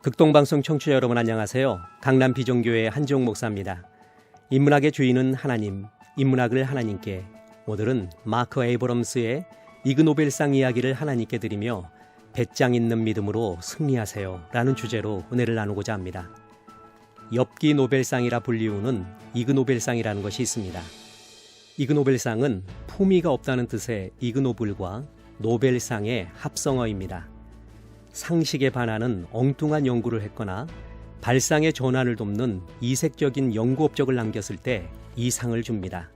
극동방송 청취자 여러분 안녕하세요. 강남 비전교회 한지용 목사입니다. 인문학의 주인은 하나님, 인문학을 하나님께, 오늘은 마크 에이브럼스의 이그노벨상 이야기를 하나님께 드리며 배짱 있는 믿음으로 승리하세요 라는 주제로 은혜를 나누고자 합니다. 엽기 노벨상이라 불리우는 이그노벨상이라는 것이 있습니다. 이그노벨상은 품위가 없다는 뜻의 이그노블과 노벨상의 합성어입니다. 상식에 반하는 엉뚱한 연구를 했거나 발상의 전환을 돕는 이색적인 연구 업적을 남겼을 때 이 상을 줍니다.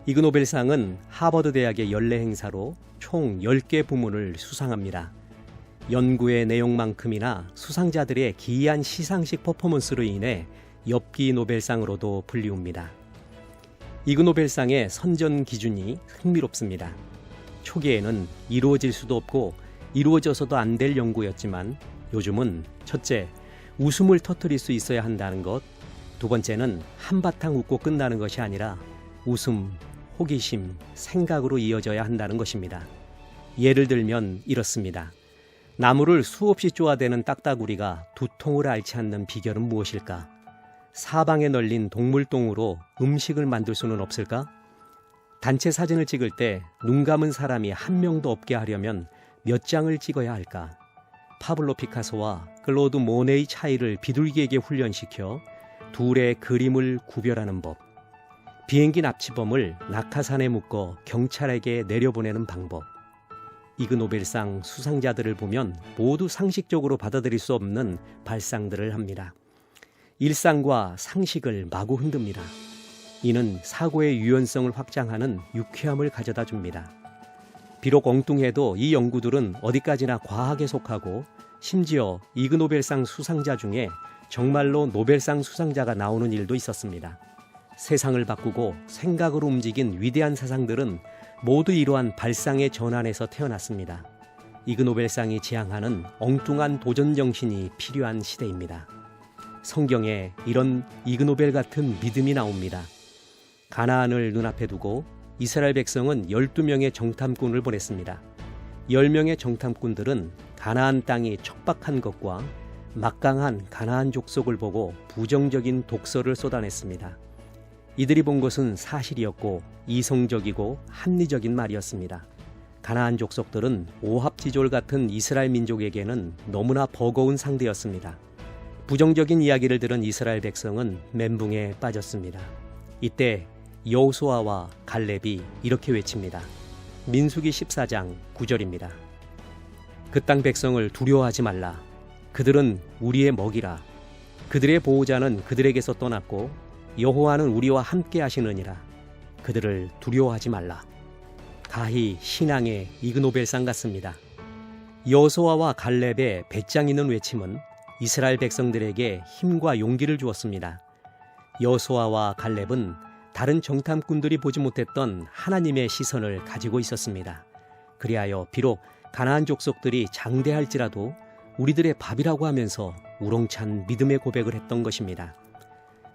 이그노벨상은 하버드 대학의 연례 행사로 총 10개 부문을 수상합니다. 연구의 내용만큼이나 수상자들의 기이한 시상식 퍼포먼스로 인해 엽기 노벨상으로도 불리웁니다. 이그노벨상의 선전 기준이 흥미롭습니다. 초기에는 이루어질 수도 없고 이루어져서도 안 될 연구였지만 요즘은 첫째, 웃음을 터뜨릴 수 있어야 한다는 것, 두 번째는 한바탕 웃고 끝나는 것이 아니라 웃음, 호기심, 생각으로 이어져야 한다는 것입니다. 예를 들면 이렇습니다. 나무를 수없이 쪼아대는 딱따구리가 두통을 앓지 않는 비결은 무엇일까? 사방에 널린 동물똥으로 음식을 만들 수는 없을까? 단체 사진을 찍을 때 눈 감은 사람이 한 명도 없게 하려면 몇 장을 찍어야 할까? 파블로 피카소와 클로드 모네의 차이를 비둘기에게 훈련시켜 둘의 그림을 구별하는 법. 비행기 납치범을 낙하산에 묶어 경찰에게 내려보내는 방법. 이그노벨상 수상자들을 보면 모두 상식적으로 받아들일 수 없는 발상들을 합니다. 일상과 상식을 마구 흔듭니다. 이는 사고의 유연성을 확장하는 유쾌함을 가져다 줍니다. 비록 엉뚱해도 이 연구들은 어디까지나 과학에 속하고 심지어 이그노벨상 수상자 중에 정말로 노벨상 수상자가 나오는 일도 있었습니다. 세상을 바꾸고 생각으로 움직인 위대한 사상들은 모두 이러한 발상의 전환에서 태어났습니다. 이그노벨상이 지향하는 엉뚱한 도전 정신이 필요한 시대입니다. 성경에 이런 이그노벨 같은 믿음이 나옵니다. 가나안을 눈앞에 두고 이스라엘 백성은 12명의 정탐꾼을 보냈습니다. 10명의 정탐꾼들은 가나안 땅이 척박한 것과 막강한 가나안 족속을 보고 부정적인 독설을 쏟아냈습니다. 이들이 본 것은 사실이었고 이성적이고 합리적인 말이었습니다. 가나안 족속들은 오합지졸 같은 이스라엘 민족에게는 너무나 버거운 상대였습니다. 부정적인 이야기를 들은 이스라엘 백성은 멘붕에 빠졌습니다. 이때 여호수아와 갈렙이 이렇게 외칩니다. 민수기 14장 9절입니다. 그 땅 백성을 두려워하지 말라. 그들은 우리의 먹이라. 그들의 보호자는 그들에게서 떠났고 여호와는 우리와 함께 하시느니라. 그들을 두려워하지 말라. 가히 신앙의 이그노벨상 같습니다. 여호수아와 갈렙의 배짱 있는 외침은 이스라엘 백성들에게 힘과 용기를 주었습니다. 여호수아와 갈렙은 다른 정탐꾼들이 보지 못했던 하나님의 시선을 가지고 있었습니다. 그리하여 비록 가나안 족속들이 장대할지라도 우리들의 밥이라고 하면서 우렁찬 믿음의 고백을 했던 것입니다.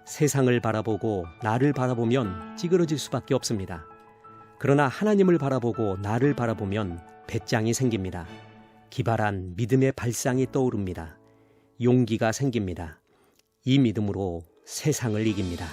세상을 바라보고 나를 바라보면 찌그러질 수밖에 없습니다. 그러나 하나님을 바라보고 나를 바라보면 배짱이 생깁니다. 기발한 믿음의 발상이 떠오릅니다. 용기가 생깁니다. 이 믿음으로 세상을 이깁니다.